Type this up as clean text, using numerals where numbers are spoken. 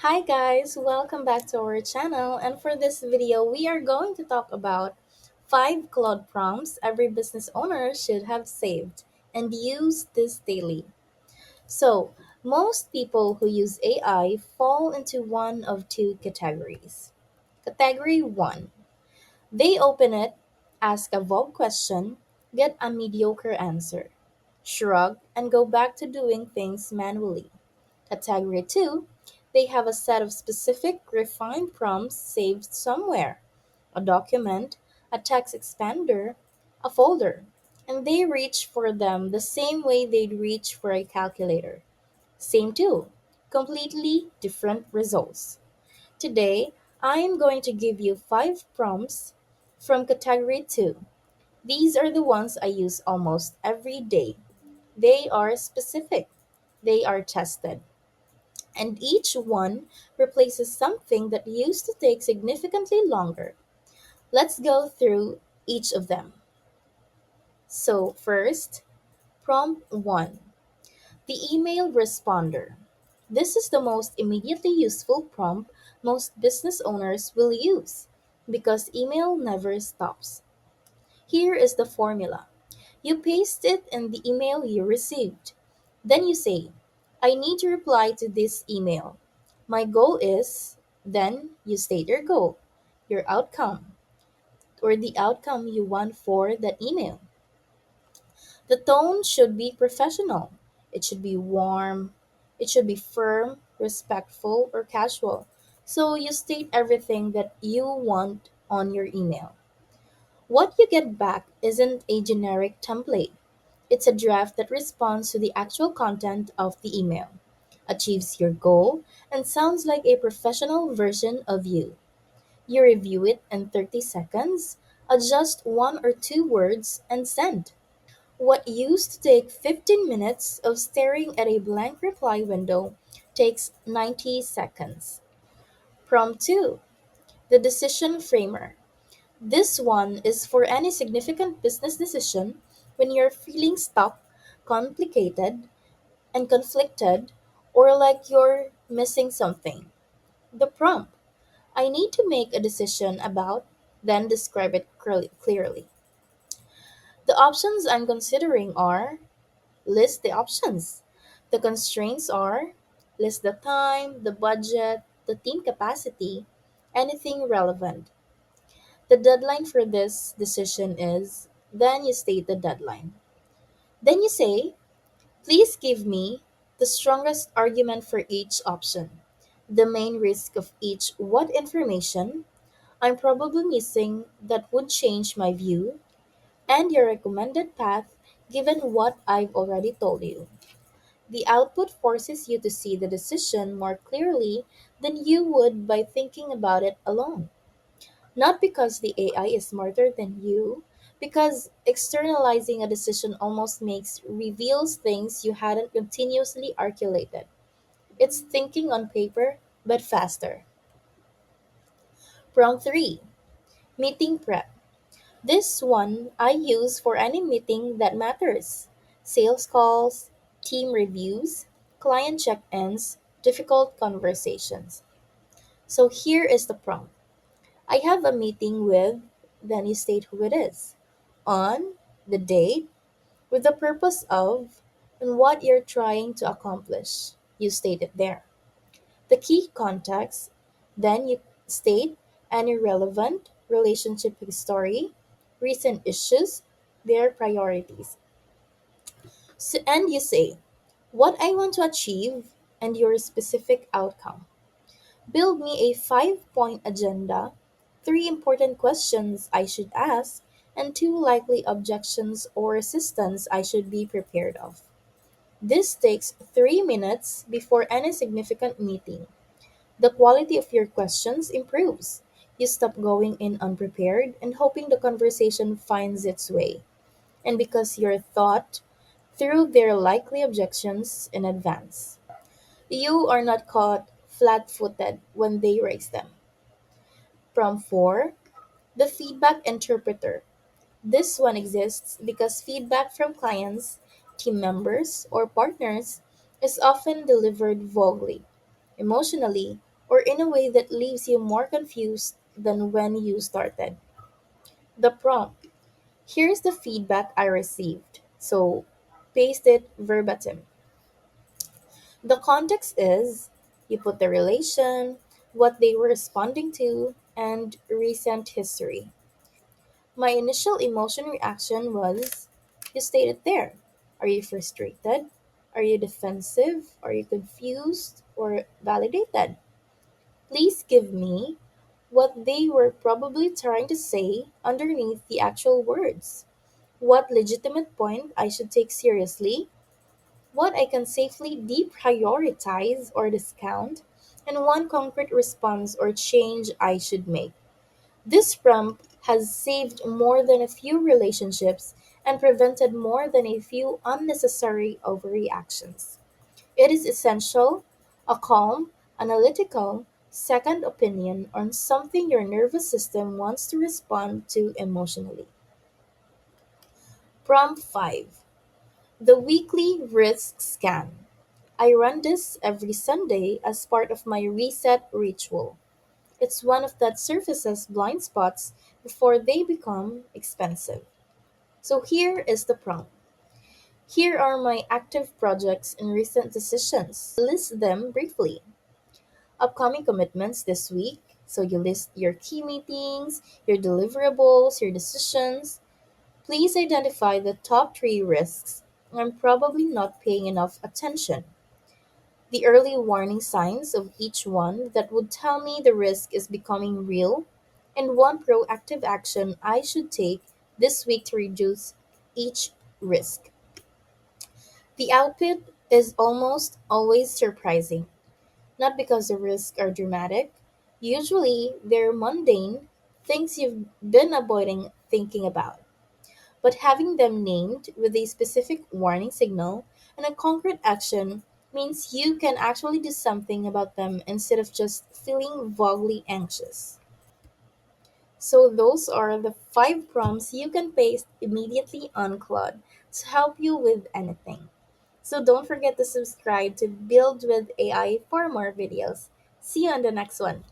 Hi guys, welcome back to our channel, and for this video we are going to talk about 5 Claude prompts every business owner should have saved and use this daily. So, most people who use AI fall into one of two categories. Category 1. They open it, ask a vague question, get a mediocre answer, shrug, and go back to doing things manually. Category 2, they have a set of specific refined prompts saved somewhere, a document, a text expander, a folder, and they reach for them the same way they'd reach for a calculator. Same tool, completely different results. Today, I am going to give you 5 prompts from category 2. These are the ones I use almost every day. They are specific, they are tested, and each one replaces something that used to take significantly longer. Let's go through each of them. So, first, prompt 1, the email responder. This is the most immediately useful prompt most business owners will use because email never stops. Here is the formula. You paste it in the email you received. Then you say, I need to reply to this email. My goal is, then you state your goal, your outcome, or the outcome you want for that email. The tone should be professional. It should be warm. It should be firm, respectful, or casual. So you state everything that you want on your email. What you get back isn't a generic template. It's a draft that responds to the actual content of the email, achieves your goal, and sounds like a professional version of you. You review it in 30 seconds, adjust one or two words, and send. What used to take 15 minutes of staring at a blank reply window takes 90 seconds. Prompt 2, the decision framer. This one is for any significant business decision when you're feeling stuck, complicated, and conflicted, or like you're missing something. The prompt, I need to make a decision about, then describe it clearly. The options I'm considering are, list the options. The constraints are, list the time, the budget, the team capacity, anything relevant. The deadline for this decision is, then you state the deadline. Then you say, please give me the strongest argument for each option, the main risk of each, what information I'm probably missing that would change my view, and your recommended path given what I've already told you. The output forces you to see the decision more clearly than you would by thinking about it alone. Not because the AI is smarter than you, because externalizing a decision almost makes reveals things you hadn't continuously articulated. It's thinking on paper, but faster. Prompt 3, meeting prep. This one I use for any meeting that matters. Sales calls, team reviews, client check-ins, difficult conversations. So here is the prompt. I have a meeting with, then you state who it is, on, the date, with the purpose of, and what you're trying to accomplish. You state it there. The key context, then you state any relevant relationship history, recent issues, their priorities. So, and you say, what I want to achieve and your specific outcome. Build me a 5 point agenda, 3 important questions I should ask, and 2 likely objections or resistance I should be prepared of. This takes 3 minutes before any significant meeting. The quality of your questions improves. You stop going in unprepared and hoping the conversation finds its way. And because you're thought through their likely objections in advance, you are not caught flat footed when they raise them. Prompt 4, the feedback interpreter. This one exists because feedback from clients, team members, or partners is often delivered vaguely, emotionally, or in a way that leaves you more confused than when you started. The prompt. Here's the feedback I received. So paste it verbatim. The context is you put the relation, what they were responding to, and recent history. My initial emotion reaction was you stated there. Are you frustrated? Are you defensive? Are you confused? Or validated? Please give me what they were probably trying to say underneath the actual words. What legitimate point I should take seriously, what I can safely deprioritize or discount, and one concrete response or change I should make. This prompt has saved more than a few relationships and prevented more than a few unnecessary overreactions. It is essential, a calm, analytical, second opinion on something your nervous system wants to respond to emotionally. Prompt 5. The weekly risk scan. I run this every Sunday as part of my reset ritual. It's one of that surface's blind spots before they become expensive. So here is the prompt. Here are my active projects and recent decisions. List them briefly. Upcoming commitments this week. So you list your key meetings, your deliverables, your decisions. Please identify the top three risks I'm probably not paying enough attention. The early warning signs of each one that would tell me the risk is becoming real, and one proactive action I should take this week to reduce each risk. The output is almost always surprising, not because the risks are dramatic. Usually, they're mundane, things you've been avoiding thinking about. But having them named with a specific warning signal and a concrete action means you can actually do something about them instead of just feeling vaguely anxious. So, those are the 5 prompts you can paste immediately on Claude to help you with anything. So, don't forget to subscribe to Build with AI for more videos. See you on the next one.